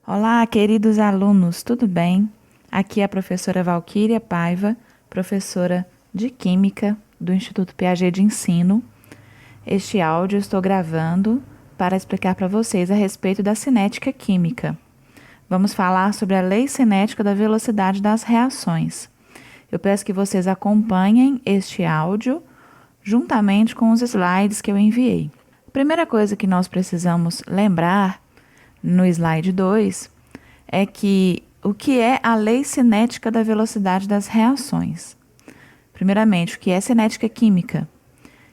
Olá, queridos alunos, tudo bem? Aqui é a professora Valquíria Paiva, professora de Química do Instituto Piaget de Ensino. Este áudio eu estou gravando para explicar para vocês a respeito da cinética química. Vamos falar sobre a lei cinética da velocidade das reações. Eu peço que vocês acompanhem este áudio juntamente com os slides que eu enviei. A primeira coisa que nós precisamos lembrar no slide 2 é que o que é a lei cinética da velocidade das reações? Primeiramente, o que é cinética química?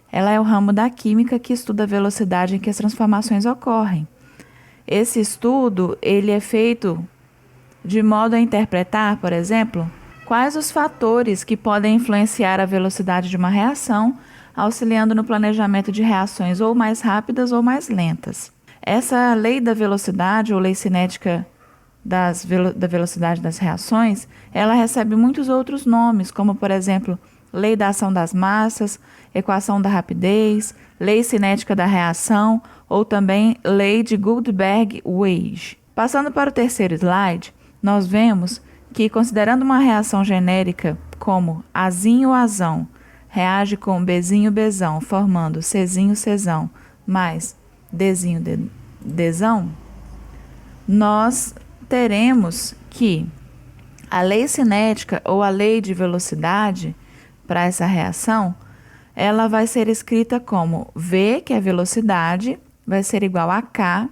Ela é o ramo da química que estuda a velocidade em que as transformações ocorrem. Esse estudo ele é feito de modo a interpretar, por exemplo, quais os fatores que podem influenciar a velocidade de uma reação, auxiliando no planejamento de reações ou mais rápidas ou mais lentas. Essa lei da velocidade, ou lei cinética da velocidade das reações, ela recebe muitos outros nomes, como, por exemplo, lei da ação das massas, equação da rapidez, lei cinética da reação, ou também lei de Goldberg-Weiss. Passando para o terceiro slide, nós vemos que, considerando uma reação genérica como Azinho-azão reage com Bzinho-bzão, formando Czinho-czão mais Dzinho-dzão, nós teremos que a lei cinética ou a lei de velocidade para essa reação, ela vai ser escrita como V, que é velocidade, vai ser igual a K.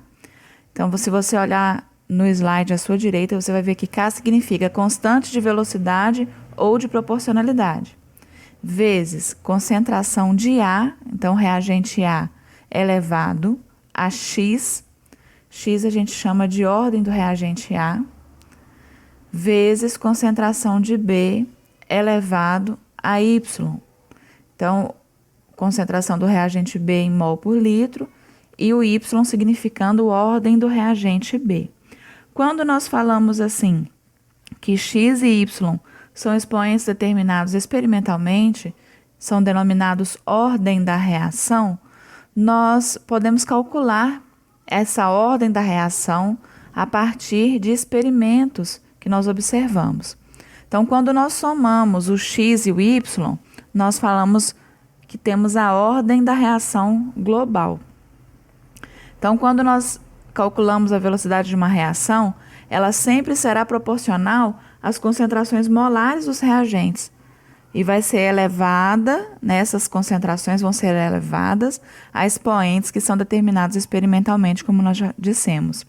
Então, se você olhar no slide à sua direita, você vai ver que K significa constante de velocidade ou de proporcionalidade, vezes concentração de A, então reagente A elevado a X, X a gente chama de ordem do reagente A, vezes concentração de B elevado a Y. Então, concentração do reagente B em mol por litro e o Y significando ordem do reagente B. Quando nós falamos assim, que X e Y são expoentes determinados experimentalmente, são denominados ordem da reação, nós podemos calcular essa ordem da reação a partir de experimentos que nós observamos. Então, quando nós somamos o X e o Y, nós falamos que temos a ordem da reação global. Então, quando nós calculamos a velocidade de uma reação, ela sempre será proporcional às concentrações molares dos reagentes. E vai ser elevada, essas concentrações vão ser elevadas a expoentes que são determinados experimentalmente, como nós já dissemos.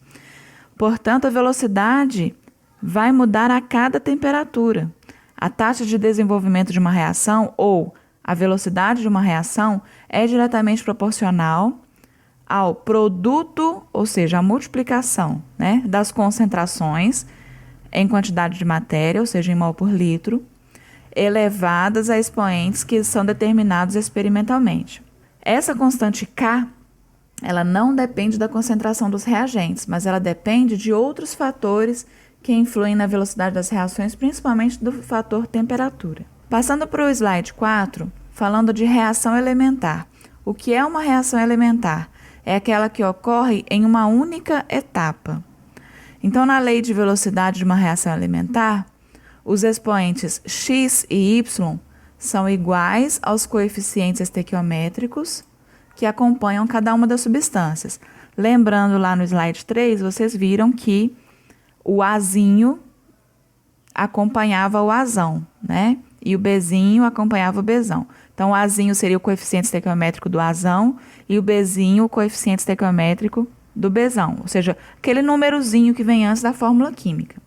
Portanto, a velocidade vai mudar a cada temperatura. A taxa de desenvolvimento de uma reação ou a velocidade de uma reação é diretamente proporcional ao produto, ou seja, a multiplicação, das concentrações em quantidade de matéria, ou seja, em mol por litro, elevadas a expoentes que são determinados experimentalmente. Essa constante K, ela não depende da concentração dos reagentes, mas ela depende de outros fatores que influem na velocidade das reações, principalmente do fator temperatura. Passando para o slide 4, falando de reação elementar. O que é uma reação elementar? É aquela que ocorre em uma única etapa. Então, na lei de velocidade de uma reação elementar, os expoentes x e y são iguais aos coeficientes estequiométricos que acompanham cada uma das substâncias. Lembrando lá no slide 3, vocês viram que o Azinho acompanhava o Azão, E o Bzinho acompanhava o Bzão. Então, o Azinho seria o coeficiente estequiométrico do Azão e o Bzinho o coeficiente estequiométrico do Bzão, ou seja, aquele númerozinho que vem antes da fórmula química.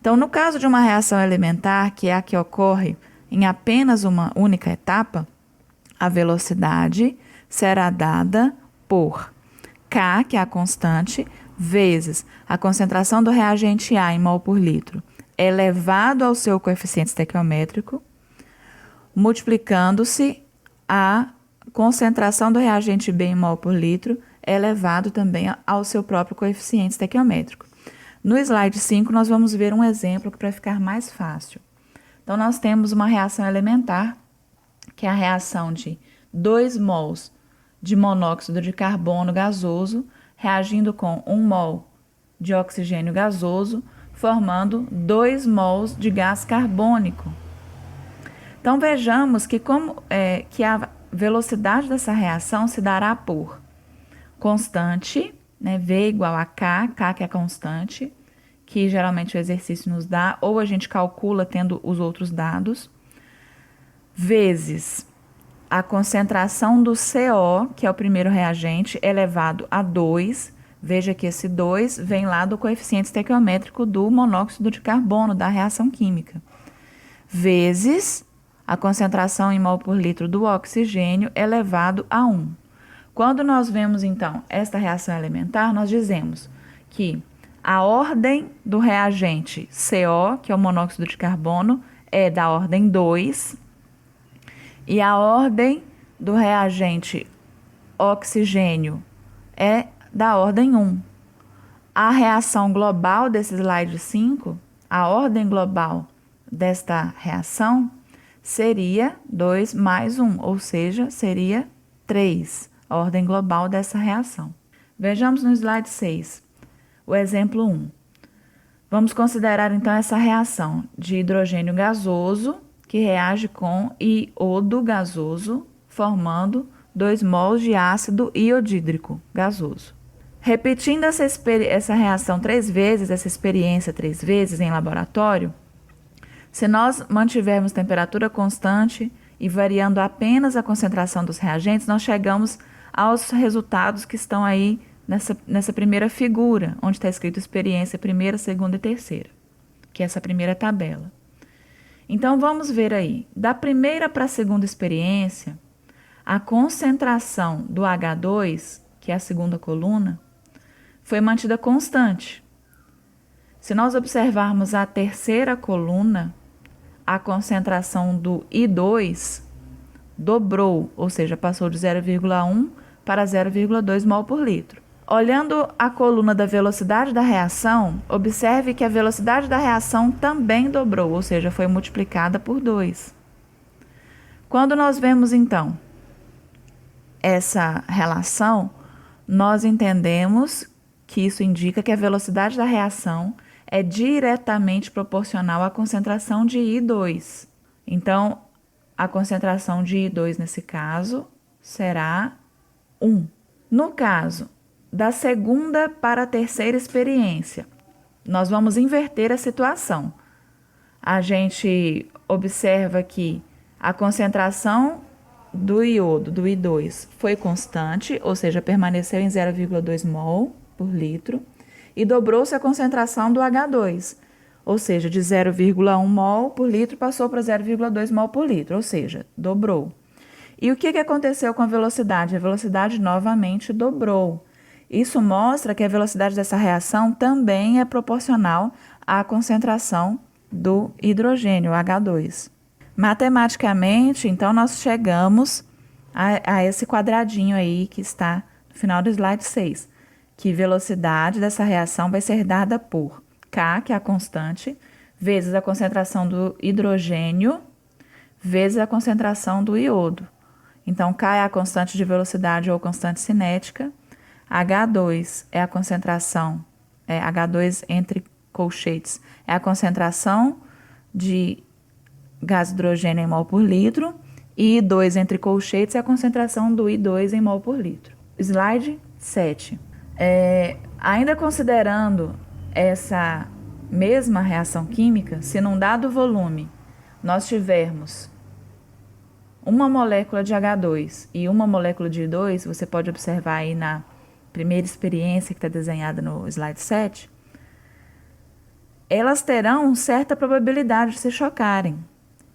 Então, no caso de uma reação elementar, que é a que ocorre em apenas uma única etapa, a velocidade será dada por K, que é a constante, vezes a concentração do reagente A em mol por litro, elevado ao seu coeficiente estequiométrico, multiplicando-se a concentração do reagente B em mol por litro, elevado também ao seu próprio coeficiente estequiométrico. No slide 5, nós vamos ver um exemplo para ficar mais fácil. Então, nós temos uma reação elementar, que é a reação de 2 mols de monóxido de carbono gasoso, reagindo com 1 mol de oxigênio gasoso, formando 2 mols de gás carbônico. Então, vejamos que, que a velocidade dessa reação se dará por constante, né, V igual a K que é a constante, que geralmente o exercício nos dá, ou a gente calcula tendo os outros dados, vezes a concentração do CO, que é o primeiro reagente, elevado a 2. Veja que esse 2 vem lá do coeficiente estequiométrico do monóxido de carbono, da reação química, vezes a concentração em mol por litro do oxigênio elevado a 1. Quando nós vemos, então, esta reação elementar, nós dizemos que a ordem do reagente CO, que é o monóxido de carbono, é da ordem 2, e a ordem do reagente oxigênio é da ordem 1. A reação global desse slide 5, a ordem global desta reação seria 2 mais 1, ou seja, seria 3, a ordem global dessa reação. Vejamos no slide 6, o exemplo 1. Vamos considerar então essa reação de hidrogênio gasoso que reage com iodo gasoso, formando 2 mols de ácido iodídrico gasoso. Repetindo essa reação 3 vezes, essa experiência 3 vezes em laboratório, se nós mantivermos temperatura constante e variando apenas a concentração dos reagentes, nós chegamos aos resultados que estão aí nessa primeira figura, onde está escrito experiência primeira, segunda e terceira, que é essa primeira tabela. Então, vamos ver aí. Da primeira para a segunda experiência, a concentração do H2, que é a segunda coluna, foi mantida constante. Se nós observarmos a terceira coluna, a concentração do I2 dobrou, ou seja, passou de 0,1 para 0,2 mol por litro. Olhando a coluna da velocidade da reação, observe que a velocidade da reação também dobrou, ou seja, foi multiplicada por 2. Quando nós vemos, então, essa relação, nós entendemos que isso indica que a velocidade da reação é diretamente proporcional à concentração de I2. Então, a concentração de I2 nesse caso será 1. No caso da segunda para a terceira experiência, nós vamos inverter a situação. A gente observa que a concentração do iodo, do I2, foi constante, ou seja, permaneceu em 0,2 mol por litro, e dobrou-se a concentração do H2, ou seja, de 0,1 mol por litro passou para 0,2 mol por litro, ou seja, dobrou. E o que aconteceu com a velocidade? A velocidade novamente dobrou. Isso mostra que a velocidade dessa reação também é proporcional à concentração do hidrogênio, H2. Matematicamente, então, nós chegamos a esse quadradinho aí que está no final do slide 6, que velocidade dessa reação vai ser dada por K, que é a constante, vezes a concentração do hidrogênio, vezes a concentração do iodo. Então, K é a constante de velocidade ou constante cinética, H2 é a concentração, H2 entre colchetes, é a concentração de gás hidrogênio em mol por litro, e I2 entre colchetes é a concentração do I2 em mol por litro. Slide 7. Ainda considerando essa mesma reação química, se num dado volume nós tivermos uma molécula de H2 e uma molécula de I2, você pode observar aí na primeira experiência que está desenhada no slide 7, elas terão certa probabilidade de se chocarem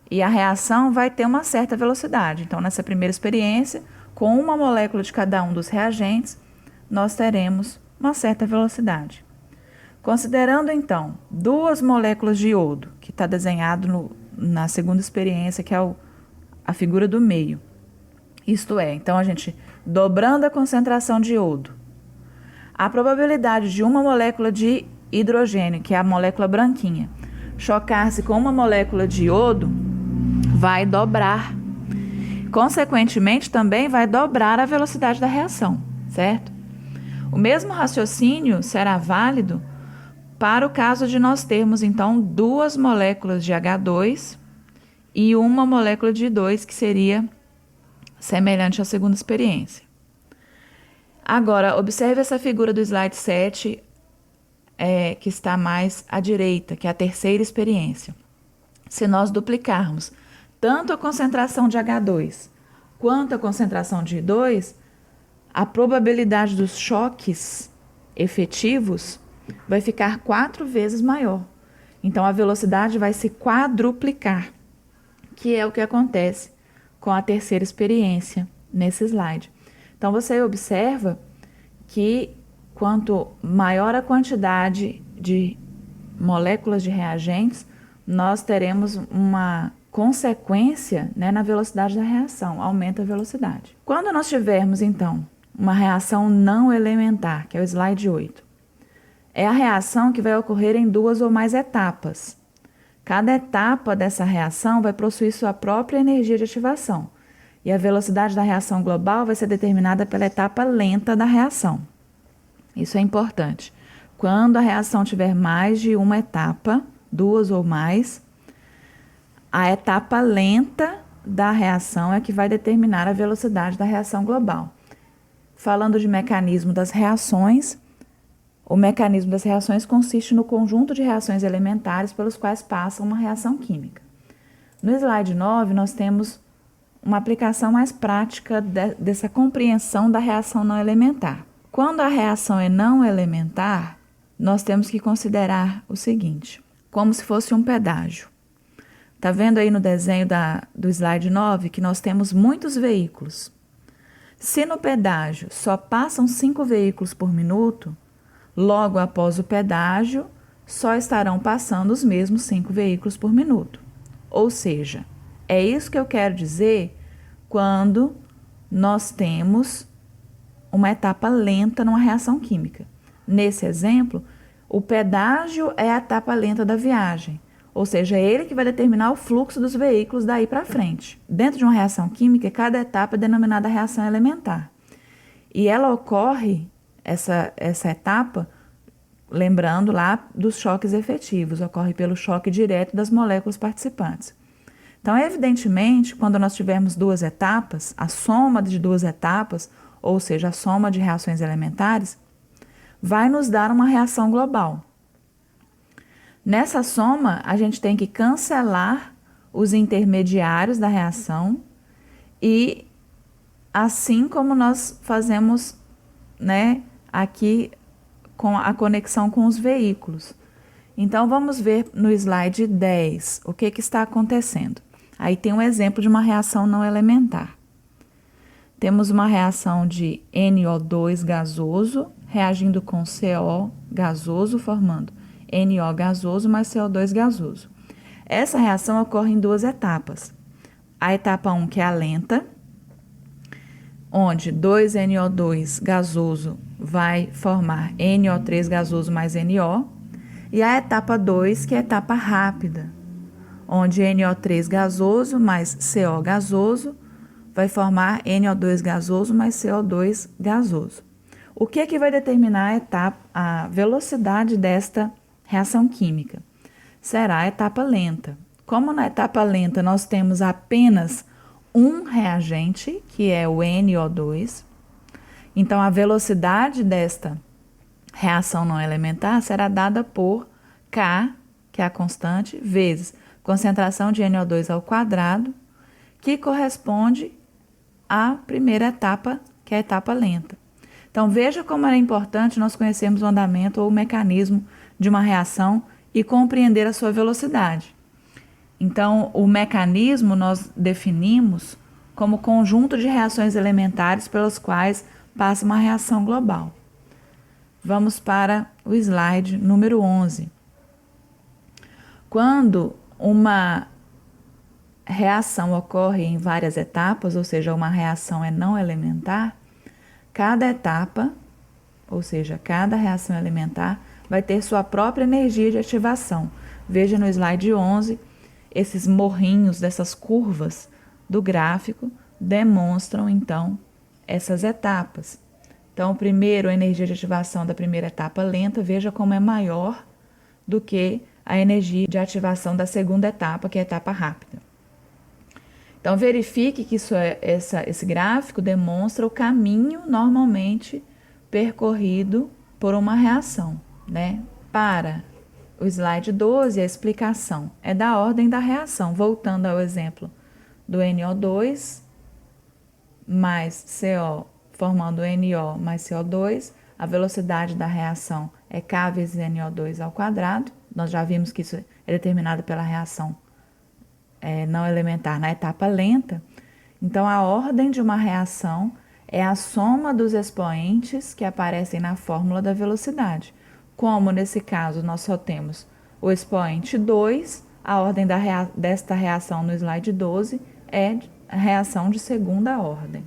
e a reação vai ter uma certa velocidade. Então, nessa primeira experiência, com uma molécula de cada um dos reagentes, nós teremos uma certa velocidade. Considerando, então, 2 moléculas de iodo, que está desenhado na segunda experiência, que é a figura do meio. Isto é, então, a gente dobrando a concentração de iodo, a probabilidade de uma molécula de hidrogênio, que é a molécula branquinha, chocar-se com uma molécula de iodo, vai dobrar. Consequentemente, também vai dobrar a velocidade da reação, certo? O mesmo raciocínio será válido para o caso de nós termos, então, 2 moléculas de H2 e uma molécula de 2, que seria semelhante à segunda experiência. Agora, observe essa figura do slide 7, que está mais à direita, que é a terceira experiência. Se nós duplicarmos tanto a concentração de H2 quanto a concentração de I2, a probabilidade dos choques efetivos vai ficar 4 vezes maior. Então, a velocidade vai se quadruplicar, que é o que acontece com a terceira experiência nesse slide. Então, você observa que quanto maior a quantidade de moléculas de reagentes, nós teremos uma consequência, né, na velocidade da reação, aumenta a velocidade. Quando nós tivermos, então, uma reação não elementar, que é o slide 8, é a reação que vai ocorrer em 2 ou mais etapas. Cada etapa dessa reação vai possuir sua própria energia de ativação, e a velocidade da reação global vai ser determinada pela etapa lenta da reação. Isso é importante. Quando a reação tiver mais de uma etapa, 2 ou mais, a etapa lenta da reação é que vai determinar a velocidade da reação global. Falando de mecanismo das reações, o mecanismo das reações consiste no conjunto de reações elementares pelos quais passa uma reação química. No slide 9, nós temos uma aplicação mais prática dessa compreensão da reação não elementar. Quando a reação é não elementar, nós temos que considerar o seguinte, como se fosse um pedágio. Está vendo aí no desenho do slide 9 que nós temos muitos veículos. Se no pedágio só passam 5 veículos por minuto, logo após o pedágio, só estarão passando os mesmos 5 veículos por minuto. Ou seja, é isso que eu quero dizer quando nós temos uma etapa lenta numa reação química. Nesse exemplo, o pedágio é a etapa lenta da viagem, ou seja, é ele que vai determinar o fluxo dos veículos daí para frente. Dentro de uma reação química, cada etapa é denominada reação elementar. E ela ocorre, essa etapa, lembrando lá dos choques efetivos, ocorre pelo choque direto das moléculas participantes. Então, evidentemente, quando nós tivermos 2 etapas, a soma de 2 etapas, ou seja, a soma de reações elementares, vai nos dar uma reação global. Nessa soma, a gente tem que cancelar os intermediários da reação e, assim como nós fazemos, né, aqui com a conexão com os veículos. Então, vamos ver no slide 10 o que está acontecendo. Aí tem um exemplo de uma reação não elementar. Temos uma reação de NO2 gasoso reagindo com CO gasoso, formando NO gasoso mais CO2 gasoso. Essa reação ocorre em 2 etapas. A etapa 1, que é a lenta, onde 2NO2 gasoso vai formar NO3 gasoso mais NO, e a etapa 2, que é a etapa rápida, onde NO3 gasoso mais CO gasoso vai formar NO2 gasoso mais CO2 gasoso. O que vai determinar a velocidade desta reação química? Será a etapa lenta. Como na etapa lenta nós temos apenas um reagente, que é o NO2, então a velocidade desta reação não elementar será dada por K, que é a constante, vezes concentração de NO2 ao quadrado, que corresponde à primeira etapa, que é a etapa lenta. Então, veja como é importante nós conhecermos o andamento ou o mecanismo de uma reação e compreender a sua velocidade. Então, o mecanismo nós definimos como conjunto de reações elementares pelas quais passa uma reação global. Vamos para o slide número 11. Quando uma reação ocorre em várias etapas, ou seja, uma reação é não elementar, cada etapa, ou seja, cada reação elementar, vai ter sua própria energia de ativação. Veja no slide 11, esses morrinhos dessas curvas do gráfico demonstram, então, essas etapas. Então, primeiro, a energia de ativação da primeira etapa lenta, veja como é maior do que a energia de ativação da segunda etapa, que é a etapa rápida. Então, verifique que esse gráfico demonstra o caminho normalmente percorrido por uma reação, né? Para o slide 12, a explicação é da ordem da reação. Voltando ao exemplo do NO2 mais CO formando NO mais CO2, a velocidade da reação é K vezes NO2 ao quadrado. Nós já vimos que isso é determinado pela reação não elementar na etapa lenta. Então, a ordem de uma reação é a soma dos expoentes que aparecem na fórmula da velocidade. Como nesse caso nós só temos o expoente 2, a ordem desta reação no slide 12 é a reação de segunda ordem.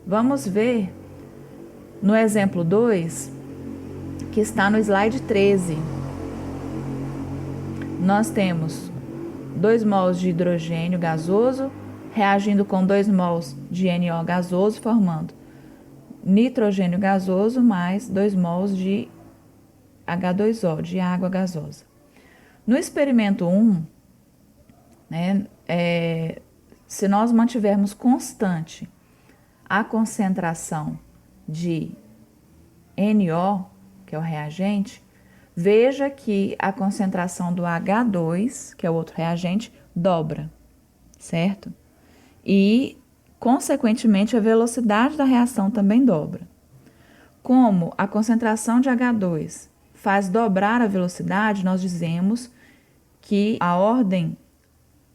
Vamos ver no exemplo 2, que está no slide 13. Nós temos 2 mols de hidrogênio gasoso reagindo com 2 mols de NO gasoso, formando nitrogênio gasoso mais 2 mols de H2O, de água gasosa. No experimento 1, né, se nós mantivermos constante a concentração de NO, que é o reagente, veja que a concentração do H2, que é o outro reagente, dobra, certo? E, consequentemente, a velocidade da reação também dobra. Como a concentração de H2 faz dobrar a velocidade, nós dizemos que a ordem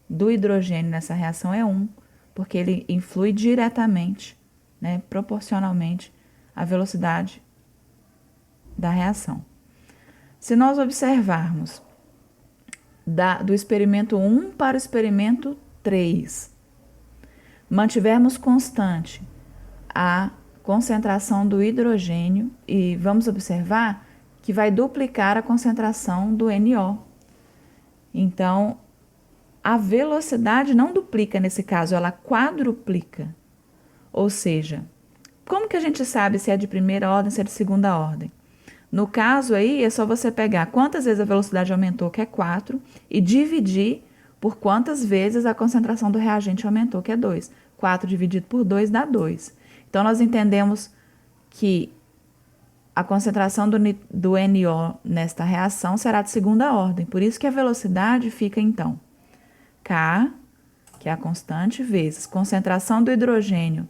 do hidrogênio nessa reação é 1, porque ele influi diretamente, né, proporcionalmente à velocidade da reação. Se nós observarmos do experimento 1 para o experimento 3, mantivermos constante a concentração do hidrogênio e vamos observar que vai duplicar a concentração do NO. Então, a velocidade não duplica nesse caso, ela quadruplica. Ou seja, como que a gente sabe se é de primeira ordem, se é de segunda ordem? No caso aí, é só você pegar quantas vezes a velocidade aumentou, que é 4, e dividir por quantas vezes a concentração do reagente aumentou, que é 2. 4 dividido por 2 dá 2. Então, nós entendemos que a concentração do NO nesta reação será de segunda ordem. Por isso que a velocidade fica, então, K, que é a constante, vezes concentração do hidrogênio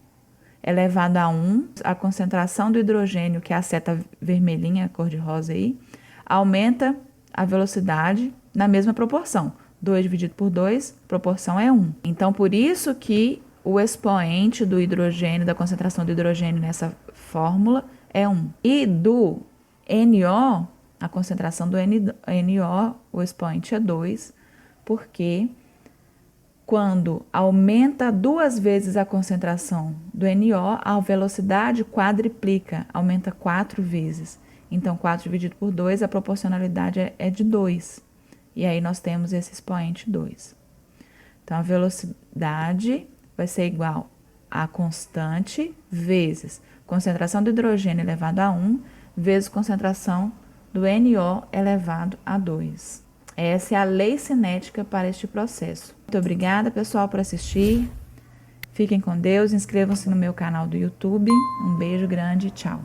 elevado a 1, a concentração do hidrogênio, que é a seta vermelhinha, cor de rosa aí, aumenta a velocidade na mesma proporção. 2 dividido por 2, proporção é 1. Então, por isso que o expoente do hidrogênio, da concentração do hidrogênio nessa fórmula é 1. E do NO, a concentração do NO, o expoente é 2, porque quando aumenta 2 vezes a concentração do NO, a velocidade quadriplica, aumenta 4 vezes. Então, 4 dividido por 2, a proporcionalidade é de 2. E aí nós temos esse expoente 2. Então, a velocidade vai ser igual a constante vezes concentração do hidrogênio elevado a 1 vezes concentração do NO elevado a 2. Essa é a lei cinética para este processo. Muito obrigada, pessoal, por assistir. Fiquem com Deus, inscrevam-se no meu canal do YouTube. Um beijo grande e tchau.